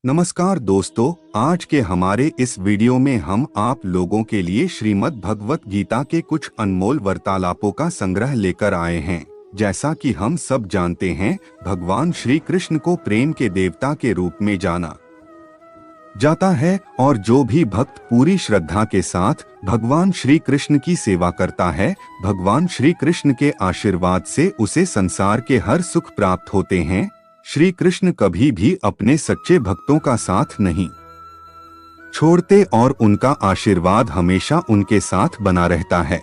नमस्कार दोस्तों, आज के हमारे इस वीडियो में हम आप लोगों के लिए श्रीमद् भगवत गीता के कुछ अनमोल वार्तालापों का संग्रह लेकर आए हैं। जैसा कि हम सब जानते हैं, भगवान श्री कृष्ण को प्रेम के देवता के रूप में जाना जाता है और जो भी भक्त पूरी श्रद्धा के साथ भगवान श्री कृष्ण की सेवा करता है, भगवान श्री कृष्ण के आशीर्वाद से उसे संसार के हर सुख प्राप्त होते हैं। श्री कृष्ण कभी भी अपने सच्चे भक्तों का साथ नहीं छोड़ते और उनका आशीर्वाद हमेशा उनके साथ बना रहता है।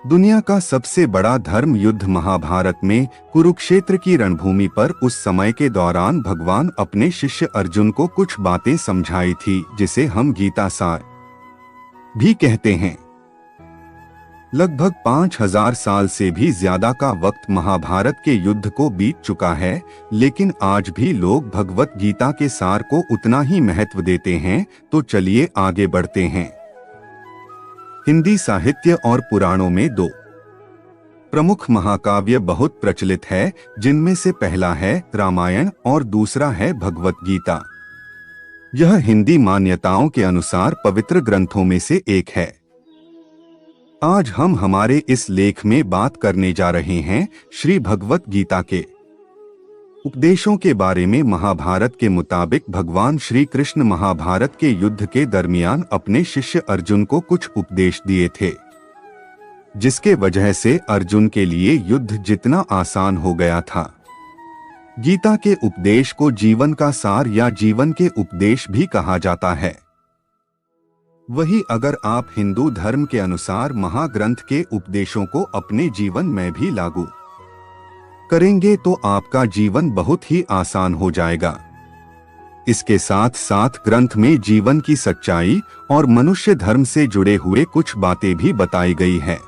दुनिया का सबसे बड़ा धर्म युद्ध महाभारत में कुरुक्षेत्र की रणभूमि पर उस समय के दौरान भगवान अपने शिष्य अर्जुन को कुछ बातें समझाई थी, जिसे हम गीता सार भी कहते हैं। लगभग 5000 साल से भी ज्यादा का वक्त महाभारत के युद्ध को बीत चुका है, लेकिन आज भी लोग भगवत गीता के सार को उतना ही महत्व देते हैं। तो चलिए आगे बढ़ते हैं। हिंदी साहित्य और पुराणों में दो प्रमुख महाकाव्य बहुत प्रचलित है, जिनमें से पहला है रामायण और दूसरा है भगवत गीता। यह हिंदी मान्यताओं के अनुसार पवित्र ग्रंथों में से एक है। आज हम हमारे इस लेख में बात करने जा रहे हैं श्री भगवत गीता के उपदेशों के बारे में। महाभारत के मुताबिक भगवान श्री कृष्ण महाभारत के युद्ध के दरमियान अपने शिष्य अर्जुन को कुछ उपदेश दिए थे, जिसके वजह से अर्जुन के लिए युद्ध जितना आसान हो गया था। गीता के उपदेश को जीवन का सार या जीवन के उपदेश भी कहा जाता है। वही अगर आप हिंदू धर्म के अनुसार महाग्रंथ के उपदेशों को अपने जीवन में भी लागू करेंगे तो आपका जीवन बहुत ही आसान हो जाएगा। इसके साथ साथ ग्रंथ में जीवन की सच्चाई और मनुष्य धर्म से जुड़े हुए कुछ बातें भी बताई गई है।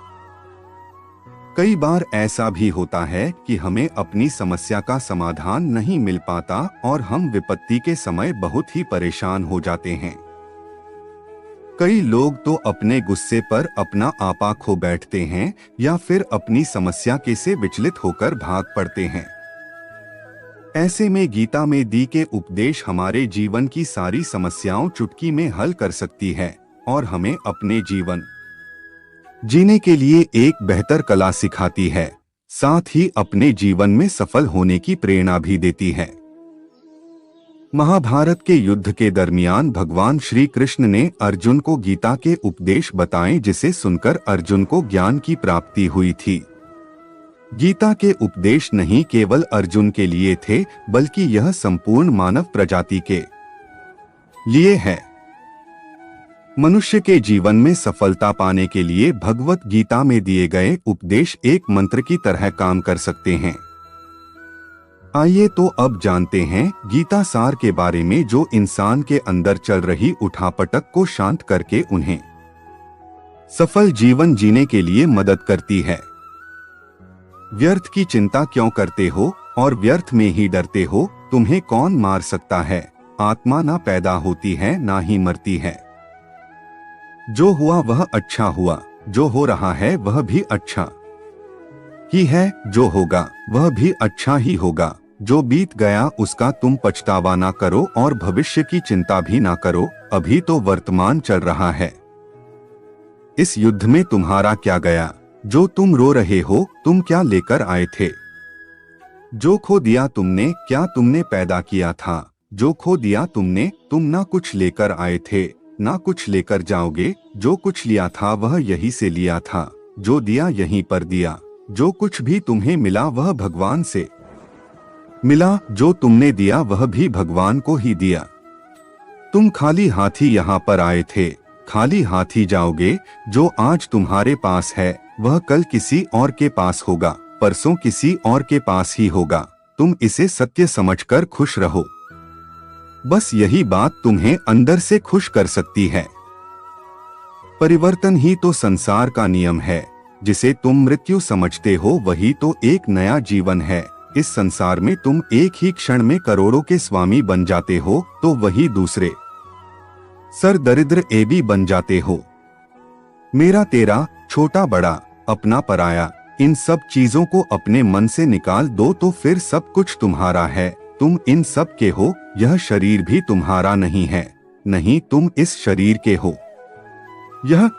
कई बार ऐसा भी होता है कि हमें अपनी समस्या का समाधान नहीं मिल पाता और हम विपत्ति के समय बहुत ही परेशान हो जाते हैं। कई लोग तो अपने गुस्से पर अपना आपा खो बैठते हैं या फिर अपनी समस्या के से विचलित होकर भाग पड़ते हैं। ऐसे में गीता में दी के उपदेश हमारे जीवन की सारी समस्याओं चुटकी में हल कर सकती है और हमें अपने जीवन जीने के लिए एक बेहतर कला सिखाती है, साथ ही अपने जीवन में सफल होने की प्रेरणा भी देती है। महाभारत के युद्ध के दरमियान भगवान श्री कृष्ण ने अर्जुन को गीता के उपदेश बताए, जिसे सुनकर अर्जुन को ज्ञान की प्राप्ति हुई थी। गीता के उपदेश नहीं केवल अर्जुन के लिए थे, बल्कि यह संपूर्ण मानव प्रजाति के लिए है। मनुष्य के जीवन में सफलता पाने के लिए भगवत गीता में दिए गए उपदेश एक मंत्र की तरह काम कर सकते हैं। आइए तो अब जानते हैं गीता सार के बारे में, जो इंसान के अंदर चल रही उठापटक को शांत करके उन्हें सफल जीवन जीने के लिए मदद करती है। व्यर्थ की चिंता क्यों करते हो और व्यर्थ में ही डरते हो? तुम्हें कौन मार सकता है? आत्मा ना पैदा होती है ना ही मरती है। जो हुआ वह अच्छा हुआ, जो हो रहा है वह भी अच्छा ही है, जो होगा वह भी अच्छा ही होगा। जो बीत गया उसका तुम पछतावा ना करो और भविष्य की चिंता भी ना करो, अभी तो वर्तमान चल रहा है। इस युद्ध में तुम्हारा क्या गया? जो तुम रो रहे हो, तुम क्या लेकर आए थे? जो खो दिया तुमने, क्या तुमने पैदा किया था? जो खो दिया तुमने, तुम ना कुछ लेकर आए थे, ना कुछ लेकर जाओगे। जो कुछ लिया था वह यहीं से लिया था, जो दिया यहीं पर दिया। जो कुछ भी तुम्हें मिला वह भगवान से मिला, जो तुमने दिया वह भी भगवान को ही दिया। तुम खाली हाथी यहाँ पर आए थे, खाली हाथी जाओगे। जो आज तुम्हारे पास है वह कल किसी और के पास होगा, परसों किसी और के पास ही होगा। तुम इसे सत्य समझकर खुश रहो। बस यही बात तुम्हें अंदर से खुश कर सकती है। परिवर्तन ही तो संसार का नियम है। जिसे तुम मृत्यु समझते हो वही तो एक नया जीवन है। इस संसार में तुम एक ही क्षण में करोड़ों के स्वामी बन जाते हो, तो वही दूसरे सर दरिद्र एबी बन जाते हो। मेरा तेरा, छोटा बड़ा, अपना पराया, इन सब चीजों को अपने मन से निकाल दो तो फिर सब कुछ तुम्हारा है। तुम इन सब के हो, यह शरीर भी तुम्हारा नहीं है, नहीं तुम इस शरीर के हो। यह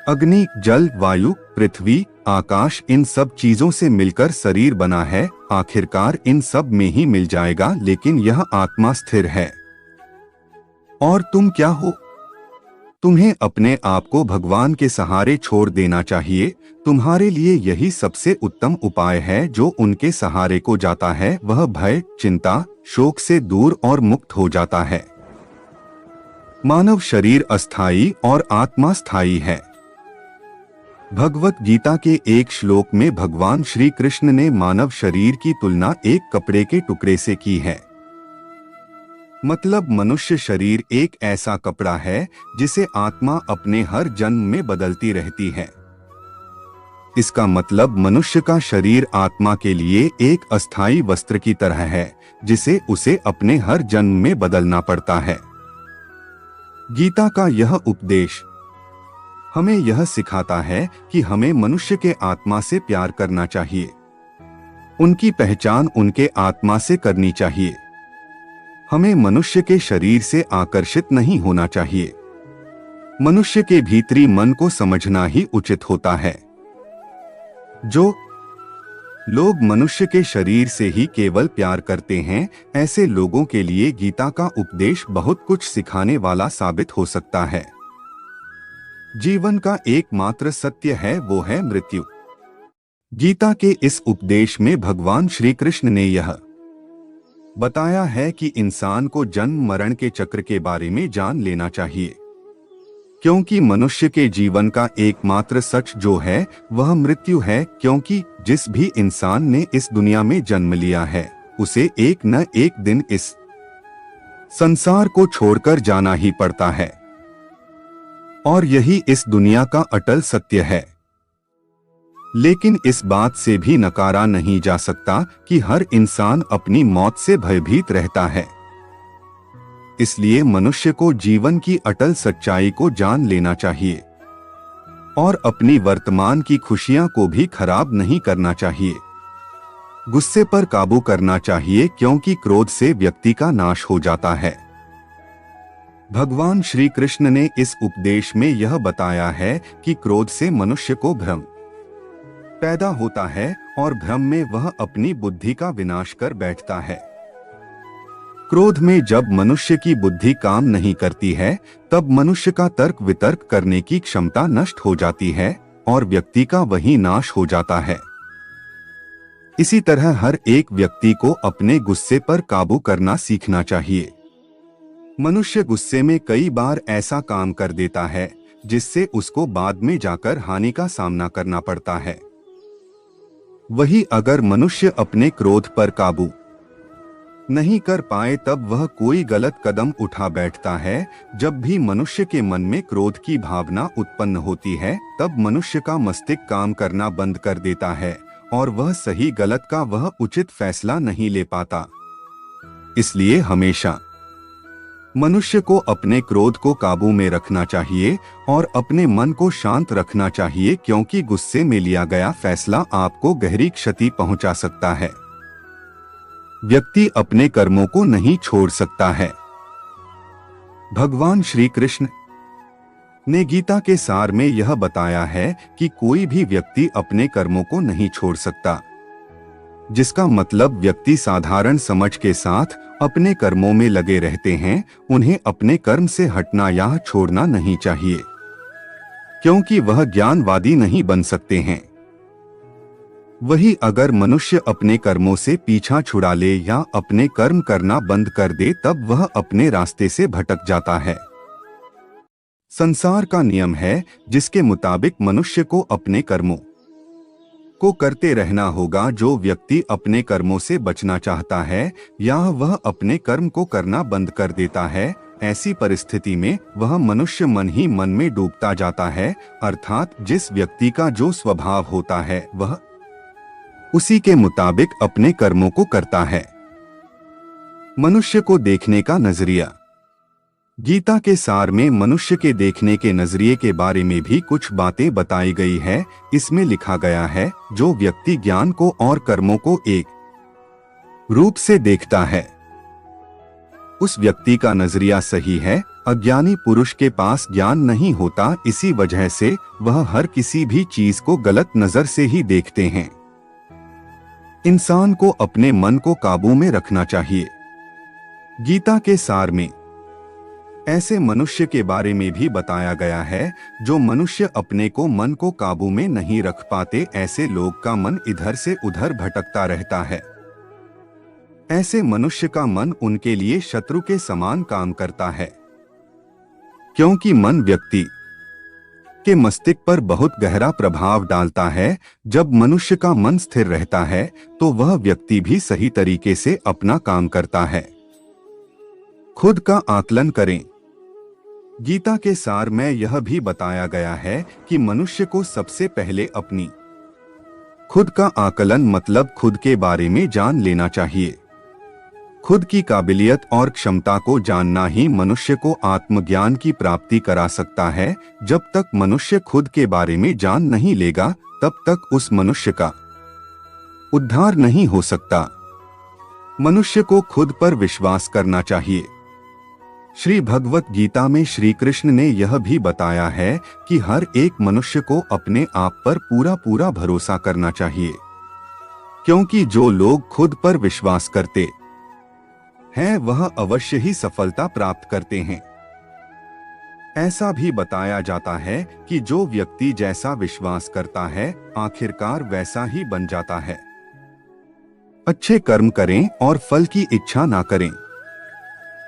अग्नि, जल, वायु, पृथ्वी, आकाश इन सब चीजों से मिलकर शरीर बना है, आखिरकार इन सब में ही मिल जाएगा, लेकिन यह आत्मा स्थिर है। और तुम क्या हो? तुम्हें अपने आप को भगवान के सहारे छोड़ देना चाहिए। तुम्हारे लिए यही सबसे उत्तम उपाय है। जो उनके सहारे को जाता है वह भय, चिंता, शोक से दूर और मुक्त हो जाता है। मानव शरीर अस्थायी और आत्मा स्थायी है। भगवत गीता के एक श्लोक में भगवान श्री कृष्ण ने मानव शरीर की तुलना एक कपड़े के टुकड़े से की है। मतलब मनुष्य शरीर एक ऐसा कपड़ा है जिसे आत्मा अपने हर जन्म में बदलती रहती है। इसका मतलब मनुष्य का शरीर आत्मा के लिए एक अस्थायी वस्त्र की तरह है जिसे उसे अपने हर जन्म में बदलना पड़ता है। गीता का यह उपदेश हमें यह सिखाता है कि हमें मनुष्य के आत्मा से प्यार करना चाहिए। उनकी पहचान उनके आत्मा से करनी चाहिए। हमें मनुष्य के शरीर से आकर्षित नहीं होना चाहिए। मनुष्य के भीतरी मन को समझना ही उचित होता है। जो लोग मनुष्य के शरीर से ही केवल प्यार करते हैं, ऐसे लोगों के लिए गीता का उपदेश बहुत कुछ सिखाने वाला साबित हो सकता है। जीवन का एकमात्र सत्य है वो है मृत्यु। गीता के इस उपदेश में भगवान श्री कृष्ण ने यह बताया है कि इंसान को जन्म मरण के चक्र के बारे में जान लेना चाहिए, क्योंकि मनुष्य के जीवन का एकमात्र सच जो है वह मृत्यु है। क्योंकि जिस भी इंसान ने इस दुनिया में जन्म लिया है उसे एक न एक दिन इस संसार को छोड़कर जाना ही पड़ता है, और यही इस दुनिया का अटल सत्य है। लेकिन इस बात से भी नकारा नहीं जा सकता कि हर इंसान अपनी मौत से भयभीत रहता है। इसलिए मनुष्य को जीवन की अटल सच्चाई को जान लेना चाहिए और अपनी वर्तमान की खुशियां को भी खराब नहीं करना चाहिए। गुस्से पर काबू करना चाहिए, क्योंकि क्रोध से व्यक्ति का नाश हो जाता है। भगवान श्री कृष्ण ने इस उपदेश में यह बताया है कि क्रोध से मनुष्य को भ्रम पैदा होता है और भ्रम में वह अपनी बुद्धि का विनाश कर बैठता है। क्रोध में जब मनुष्य की बुद्धि काम नहीं करती है तब मनुष्य का तर्क वितर्क करने की क्षमता नष्ट हो जाती है और व्यक्ति का वही नाश हो जाता है। इसी तरह हर एक व्यक्ति को अपने गुस्से पर काबू करना सीखना चाहिए। मनुष्य गुस्से में कई बार ऐसा काम कर देता है जिससे उसको बाद में जाकर हानि का सामना करना पड़ता है। वही अगर मनुष्य अपने क्रोध पर काबू नहीं कर पाए तब वह कोई गलत कदम उठा बैठता है। जब भी मनुष्य के मन में क्रोध की भावना उत्पन्न होती है तब मनुष्य का मस्तिष्क काम करना बंद कर देता है और वह सही गलत का वह उचित फैसला नहीं ले पाता। इसलिए हमेशा मनुष्य को अपने क्रोध को काबू में रखना चाहिए और अपने मन को शांत रखना चाहिए, क्योंकि गुस्से में लिया गया फैसला आपको गहरी क्षति पहुंचा सकता है। व्यक्ति अपने कर्मों को नहीं छोड़ सकता है। भगवान श्री कृष्ण ने गीता के सार में यह बताया है कि कोई भी व्यक्ति अपने कर्मों को नहीं छोड़ सकता, जिसका मतलब व्यक्ति साधारण समझ के साथ अपने कर्मों में लगे रहते हैं। उन्हें अपने कर्म से हटना या छोड़ना नहीं चाहिए, क्योंकि वह ज्ञानवादी नहीं बन सकते हैं। वही अगर मनुष्य अपने कर्मों से पीछा छुड़ा ले या अपने कर्म करना बंद कर दे तब वह अपने रास्ते से भटक जाता है। संसार का नियम है जिसके मुताबिक मनुष्य को अपने कर्मों को करते रहना होगा। जो व्यक्ति अपने कर्मों से बचना चाहता है या वह अपने कर्म को करना बंद कर देता है, ऐसी परिस्थिति में वह मनुष्य मन ही मन में डूबता जाता है। अर्थात जिस व्यक्ति का जो स्वभाव होता है वह उसी के मुताबिक अपने कर्मों को करता है। मनुष्य को देखने का नजरिया। गीता के सार में मनुष्य के देखने के नजरिए के बारे में भी कुछ बातें बताई गई है। इसमें लिखा गया है, जो व्यक्ति ज्ञान को और कर्मों को एक रूप से देखता है, उस व्यक्ति का नजरिया सही है। अज्ञानी पुरुष के पास ज्ञान नहीं होता, इसी वजह से वह हर किसी भी चीज को गलत नजर से ही देखते हैं। इंसान को अपने मन को काबू में रखना चाहिए। गीता के सार में ऐसे मनुष्य के बारे में भी बताया गया है जो मनुष्य अपने को मन को काबू में नहीं रख पाते। ऐसे लोग का मन इधर से उधर भटकता रहता है। ऐसे मनुष्य का मन उनके लिए शत्रु के समान काम करता है, क्योंकि मन व्यक्ति के मस्तिष्क पर बहुत गहरा प्रभाव डालता है। जब मनुष्य का मन स्थिर रहता है तो वह व्यक्ति भी सही तरीके से अपना काम करता है। खुद का आकलन करें। गीता के सार में यह भी बताया गया है कि मनुष्य को सबसे पहले अपनी खुद का आकलन मतलब खुद के बारे में जान लेना चाहिए। खुद की काबिलियत और क्षमता को जानना ही मनुष्य को आत्मज्ञान की प्राप्ति करा सकता है। जब तक मनुष्य खुद के बारे में जान नहीं लेगा तब तक उस मनुष्य का उद्धार नहीं हो सकता। मनुष्य को खुद पर विश्वास करना चाहिए। श्री भगवत गीता में श्री कृष्ण ने यह भी बताया है कि हर एक मनुष्य को अपने आप पर पूरा भरोसा करना चाहिए, क्योंकि जो लोग खुद पर विश्वास करते हैं वह अवश्य ही सफलता प्राप्त करते हैं। ऐसा भी बताया जाता है कि जो व्यक्ति जैसा विश्वास करता है आखिरकार वैसा ही बन जाता है। अच्छे कर्म करें और फल की इच्छा ना करें।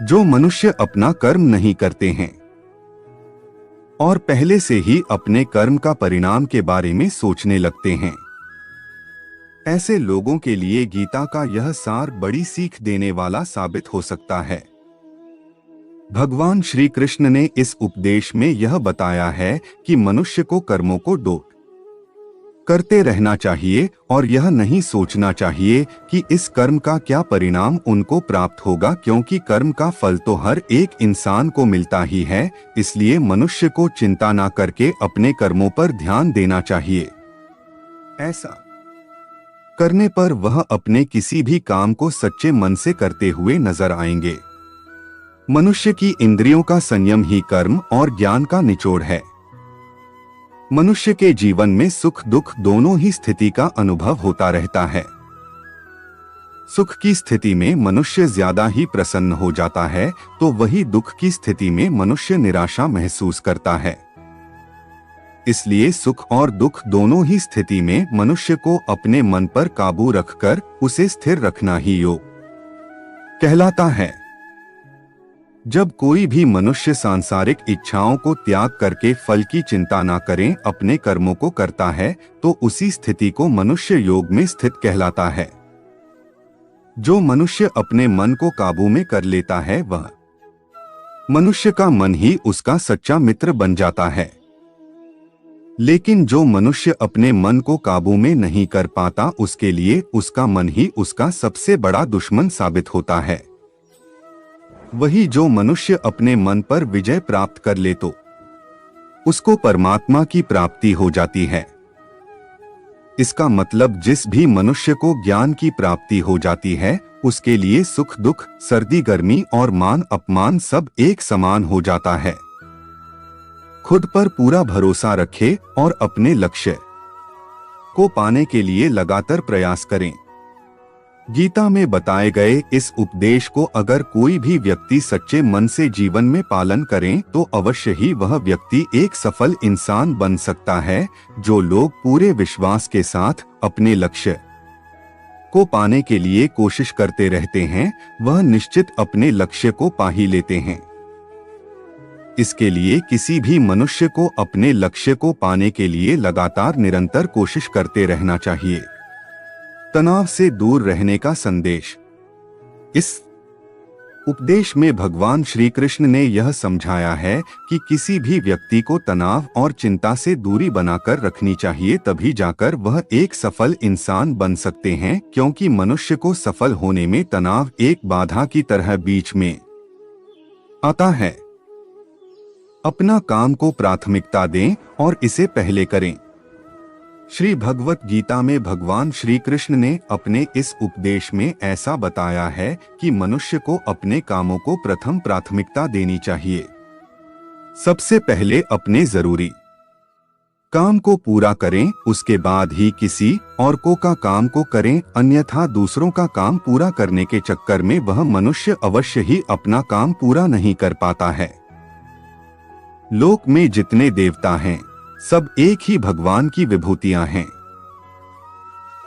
जो मनुष्य अपना कर्म नहीं करते हैं और पहले से ही अपने कर्म का परिणाम के बारे में सोचने लगते हैं, ऐसे लोगों के लिए गीता का यह सार बड़ी सीख देने वाला साबित हो सकता है। भगवान श्री कृष्ण ने इस उपदेश में यह बताया है कि मनुष्य को कर्मों को करते रहना चाहिए और यह नहीं सोचना चाहिए कि इस कर्म का क्या परिणाम उनको प्राप्त होगा, क्योंकि कर्म का फल तो हर एक इंसान को मिलता ही है। इसलिए मनुष्य को चिंता ना करके अपने कर्मों पर ध्यान देना चाहिए। ऐसा करने पर वह अपने किसी भी काम को सच्चे मन से करते हुए नजर आएंगे। मनुष्य की इंद्रियों का संयम ही कर्म और ज्ञान का निचोड़ है। मनुष्य के जीवन में सुख दुख दोनों ही स्थिति का अनुभव होता रहता है। सुख की स्थिति में मनुष्य ज्यादा ही प्रसन्न हो जाता है तो वही दुख की स्थिति में मनुष्य निराशा महसूस करता है। इसलिए सुख और दुख दोनों ही स्थिति में मनुष्य को अपने मन पर काबू रखकर उसे स्थिर रखना ही योग कहलाता है। जब कोई भी मनुष्य सांसारिक इच्छाओं को त्याग करके फल की चिंता ना करें अपने कर्मों को करता है तो उसी स्थिति को मनुष्य योग में स्थित कहलाता है। जो मनुष्य अपने मन को काबू में कर लेता है वह मनुष्य का मन ही उसका सच्चा मित्र बन जाता है। लेकिन जो मनुष्य अपने मन को काबू में नहीं कर पाता उसके लिए उसका मन ही उसका सबसे बड़ा दुश्मन साबित होता है। वही जो मनुष्य अपने मन पर विजय प्राप्त कर ले तो उसको परमात्मा की प्राप्ति हो जाती है। इसका मतलब जिस भी मनुष्य को ज्ञान की प्राप्ति हो जाती है उसके लिए सुख दुख सर्दी गर्मी और मान अपमान सब एक समान हो जाता है। खुद पर पूरा भरोसा रखें और अपने लक्ष्य को पाने के लिए लगातार प्रयास करें। गीता में बताए गए इस उपदेश को अगर कोई भी व्यक्ति सच्चे मन से जीवन में पालन करें तो अवश्य ही वह व्यक्ति एक सफल इंसान बन सकता है। जो लोग पूरे विश्वास के साथ अपने लक्ष्य को पाने के लिए कोशिश करते रहते हैं वह निश्चित अपने लक्ष्य को पा ही लेते हैं। इसके लिए किसी भी मनुष्य को अपने लक्ष्य को पाने के लिए लगातार निरंतर कोशिश करते रहना चाहिए। तनाव से दूर रहने का संदेश। इस उपदेश में भगवान श्री कृष्ण ने यह समझाया है कि किसी भी व्यक्ति को तनाव और चिंता से दूरी बनाकर रखनी चाहिए, तभी जाकर वह एक सफल इंसान बन सकते हैं, क्योंकि मनुष्य को सफल होने में तनाव एक बाधा की तरह बीच में आता है। अपना काम को प्राथमिकता दें और इसे पहले करें। श्री भगवत गीता में भगवान श्री कृष्ण ने अपने इस उपदेश में ऐसा बताया है कि मनुष्य को अपने कामों को प्रथम प्राथमिकता देनी चाहिए। सबसे पहले अपने जरूरी काम को पूरा करें, उसके बाद ही किसी और का काम को करें, अन्यथा दूसरों का काम पूरा करने के चक्कर में वह मनुष्य अवश्य ही अपना काम पूरा नहीं कर पाता है। लोक में जितने देवता हैं, सब एक ही भगवान की विभूतियां हैं।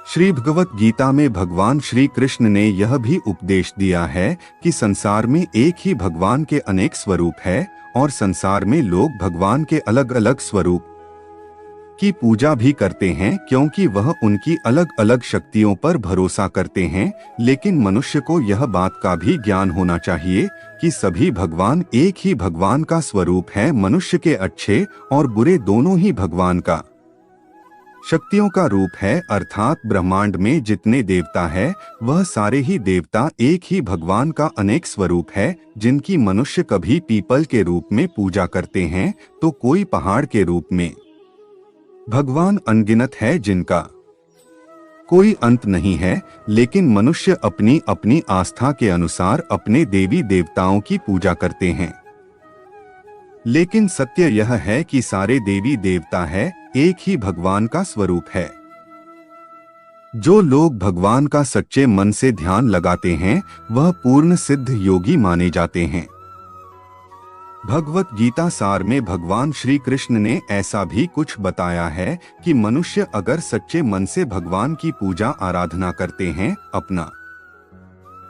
श्री भगवत गीता में भगवान श्री कृष्ण ने यह भी उपदेश दिया है कि संसार में एक ही भगवान के अनेक स्वरूप है और संसार में लोग भगवान के अलग अलग स्वरूप की पूजा भी करते हैं, क्योंकि वह उनकी अलग अलग शक्तियों पर भरोसा करते हैं। लेकिन मनुष्य को यह बात का भी ज्ञान होना चाहिए कि सभी भगवान एक ही भगवान का स्वरूप है। मनुष्य के अच्छे और बुरे दोनों ही भगवान का शक्तियों का रूप है, अर्थात ब्रह्मांड में जितने देवता है वह सारे ही देवता एक ही भगवान का अनेक स्वरूप है। जिनकी मनुष्य कभी पीपल के रूप में पूजा करते हैं तो कोई पहाड़ के रूप में। भगवान अनगिनत है जिनका कोई अंत नहीं है, लेकिन मनुष्य अपनी अपनी आस्था के अनुसार अपने देवी देवताओं की पूजा करते हैं। लेकिन सत्य यह है कि सारे देवी देवता है एक ही भगवान का स्वरूप है। जो लोग भगवान का सच्चे मन से ध्यान लगाते हैं वह पूर्ण सिद्ध योगी माने जाते हैं। भगवत गीता सार में भगवान श्री कृष्ण ने ऐसा भी कुछ बताया है कि मनुष्य अगर सच्चे मन से भगवान की पूजा आराधना करते हैं, अपना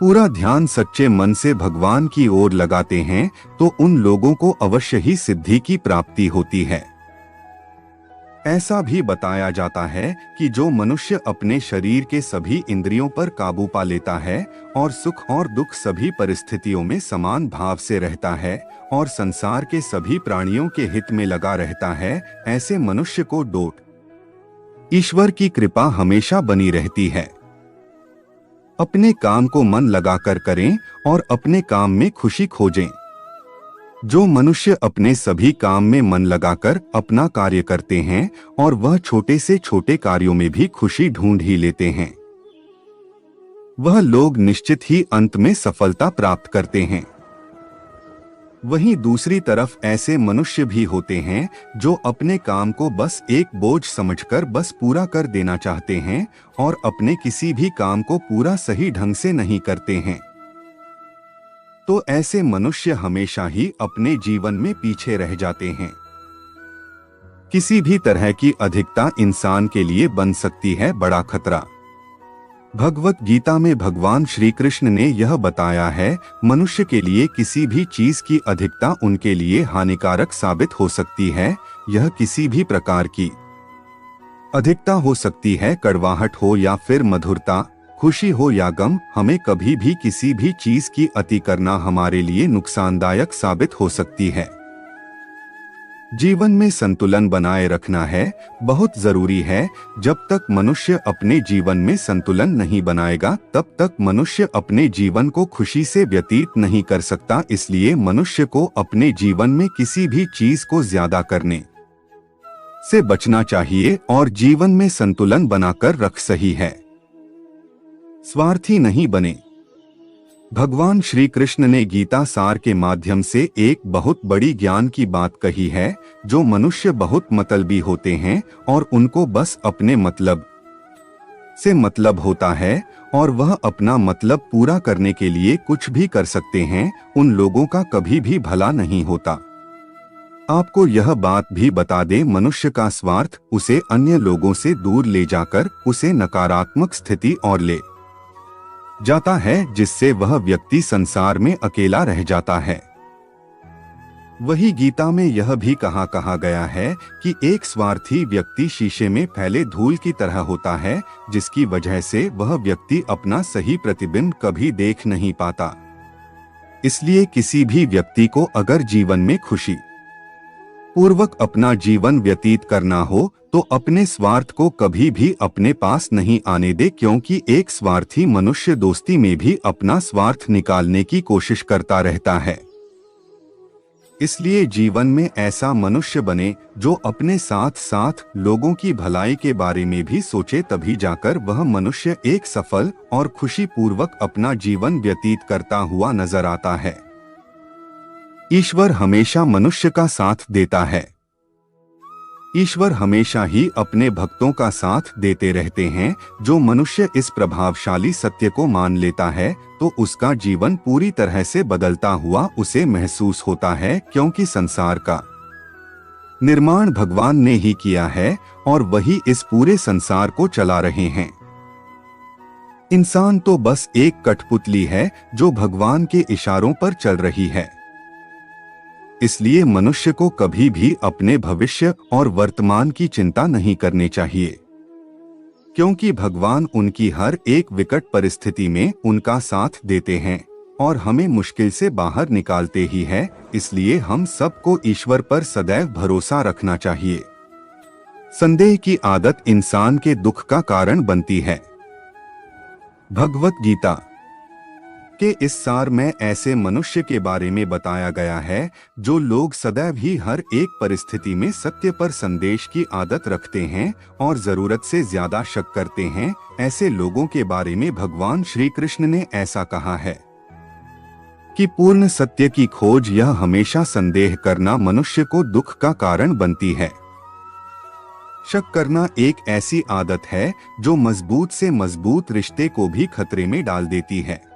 पूरा ध्यान सच्चे मन से भगवान की ओर लगाते हैं, तो उन लोगों को अवश्य ही सिद्धि की प्राप्ति होती है। ऐसा भी बताया जाता है कि जो मनुष्य अपने शरीर के सभी इंद्रियों पर काबू पा लेता है और सुख और दुख सभी परिस्थितियों में समान भाव से रहता है और संसार के सभी प्राणियों के हित में लगा रहता है, ऐसे मनुष्य को डोट ईश्वर की कृपा हमेशा बनी रहती है। अपने काम को मन लगाकर करें और अपने काम में खुशी खोजें। जो मनुष्य अपने सभी काम में मन लगाकर अपना कार्य करते हैं और वह छोटे से छोटे कार्यों में भी खुशी ढूंढ ही लेते हैं, वह लोग निश्चित ही अंत में सफलता प्राप्त करते हैं। वहीं दूसरी तरफ ऐसे मनुष्य भी होते हैं जो अपने काम को बस एक बोझ समझकर बस पूरा कर देना चाहते हैं और अपने किसी भी काम को पूरा सही ढंग से नहीं करते हैं। तो ऐसे मनुष्य हमेशा ही अपने जीवन में पीछे रह जाते हैं। किसी भी तरह की अधिकता इंसान के लिए बन सकती है बड़ा खतरा। भगवत गीता में भगवान श्री कृष्ण ने यह बताया है, मनुष्य के लिए किसी भी चीज की अधिकता उनके लिए हानिकारक साबित हो सकती है। यह किसी भी प्रकार की अधिकता हो सकती है, कड़वाहट हो या फिर मधुरता, खुशी हो या गम। हमें कभी भी किसी भी चीज की अति करना हमारे लिए नुकसानदायक साबित हो सकती है। जीवन में संतुलन बनाए रखना है बहुत जरूरी है। जब तक मनुष्य अपने जीवन में संतुलन नहीं बनाएगा तब तक मनुष्य अपने जीवन को खुशी से व्यतीत नहीं कर सकता। इसलिए मनुष्य को अपने जीवन में किसी भी चीज को ज्यादा करने से बचना चाहिए और जीवन में संतुलन बनाकर रख सही है। स्वार्थी नहीं बने। भगवान श्री कृष्ण ने गीता सार के माध्यम से एक बहुत बड़ी ज्ञान की बात कही है। जो मनुष्य बहुत मतलबी होते हैं और उनको बस अपने मतलब से मतलब होता है और वह अपना मतलब पूरा करने के लिए कुछ भी कर सकते हैं, उन लोगों का कभी भी भला नहीं होता। आपको यह बात भी बता दे, मनुष्य का स्वार्थ उसे अन्य लोगों से दूर ले जाकर उसे नकारात्मक स्थिति और ले जाता है, जिससे वह व्यक्ति संसार में अकेला रह जाता है। वही गीता में यह भी कहा गया है कि एक स्वार्थी व्यक्ति शीशे में फैले धूल की तरह होता है, जिसकी वजह से वह व्यक्ति अपना सही प्रतिबिंब कभी देख नहीं पाता। इसलिए किसी भी व्यक्ति को अगर जीवन में खुशी पूर्वक अपना जीवन व्यतीत करना हो तो अपने स्वार्थ को कभी भी अपने पास नहीं आने दे, क्योंकि एक स्वार्थी मनुष्य दोस्ती में भी अपना स्वार्थ निकालने की कोशिश करता रहता है। इसलिए जीवन में ऐसा मनुष्य बने जो अपने साथ साथ लोगों की भलाई के बारे में भी सोचे, तभी जाकर वह मनुष्य एक सफल और खुशीपूर्वक अपना जीवन व्यतीत करता हुआ नजर आता है। ईश्वर हमेशा मनुष्य का साथ देता है। ईश्वर हमेशा ही अपने भक्तों का साथ देते रहते हैं। जो मनुष्य इस प्रभावशाली सत्य को मान लेता है तो उसका जीवन पूरी तरह से बदलता हुआ उसे महसूस होता है, क्योंकि संसार का निर्माण भगवान ने ही किया है और वही इस पूरे संसार को चला रहे हैं। इंसान तो बस एक कठपुतली है जो भगवान के इशारों पर चल रही है। इसलिए मनुष्य को कभी भी अपने भविष्य और वर्तमान की चिंता नहीं करनी चाहिए, क्योंकि भगवान उनकी हर एक विकट परिस्थिति में उनका साथ देते हैं और हमें मुश्किल से बाहर निकालते ही है। इसलिए हम सबको ईश्वर पर सदैव भरोसा रखना चाहिए। संदेह की आदत इंसान के दुख का कारण बनती है। भगवत गीता के इस सार में ऐसे मनुष्य के बारे में बताया गया है जो लोग सदैव ही हर एक परिस्थिति में सत्य पर संदेश की आदत रखते हैं और जरूरत से ज्यादा शक करते हैं। ऐसे लोगों के बारे में भगवान श्री कृष्ण ने ऐसा कहा है कि पूर्ण सत्य की खोज यह हमेशा संदेह करना मनुष्य को दुख का कारण बनती है। शक करना एक ऐसी आदत है जो मजबूत से मजबूत रिश्ते को भी खतरे में डाल देती है।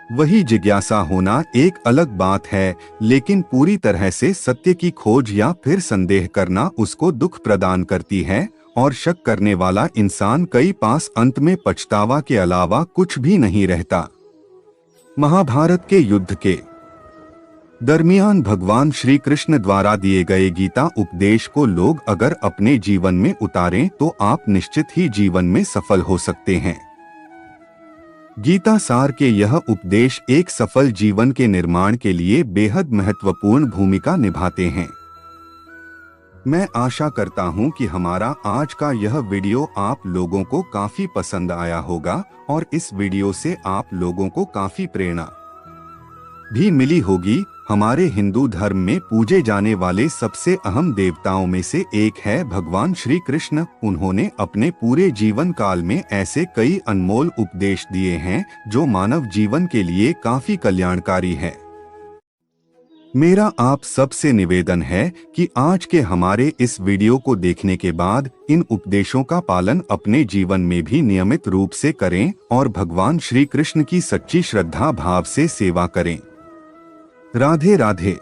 वही जिज्ञासा होना एक अलग बात है, लेकिन पूरी तरह से सत्य की खोज या फिर संदेह करना उसको दुख प्रदान करती है और शक करने वाला इंसान कई पास अंत में पछतावा के अलावा कुछ भी नहीं रहता। महाभारत के युद्ध के दरमियान भगवान श्री कृष्ण द्वारा दिए गए गीता उपदेश को लोग अगर अपने जीवन में उतारें तो आप निश्चित ही जीवन में सफल हो सकते हैं। गीता सार के यह उपदेश एक सफल जीवन के निर्माण के लिए बेहद महत्वपूर्ण भूमिका निभाते हैं। मैं आशा करता हूं कि हमारा आज का यह वीडियो आप लोगों को काफी पसंद आया होगा और इस वीडियो से आप लोगों को काफी प्रेरणा भी मिली होगी। हमारे हिंदू धर्म में पूजे जाने वाले सबसे अहम देवताओं में से एक है भगवान श्री कृष्ण। उन्होंने अपने पूरे जीवन काल में ऐसे कई अनमोल उपदेश दिए हैं जो मानव जीवन के लिए काफी कल्याणकारी है। मेरा आप सबसे निवेदन है कि आज के हमारे इस वीडियो को देखने के बाद इन उपदेशों का पालन अपने जीवन में भी नियमित रूप से करें और भगवान श्री कृष्ण की सच्ची श्रद्धा भाव से सेवा करें। राधे राधे।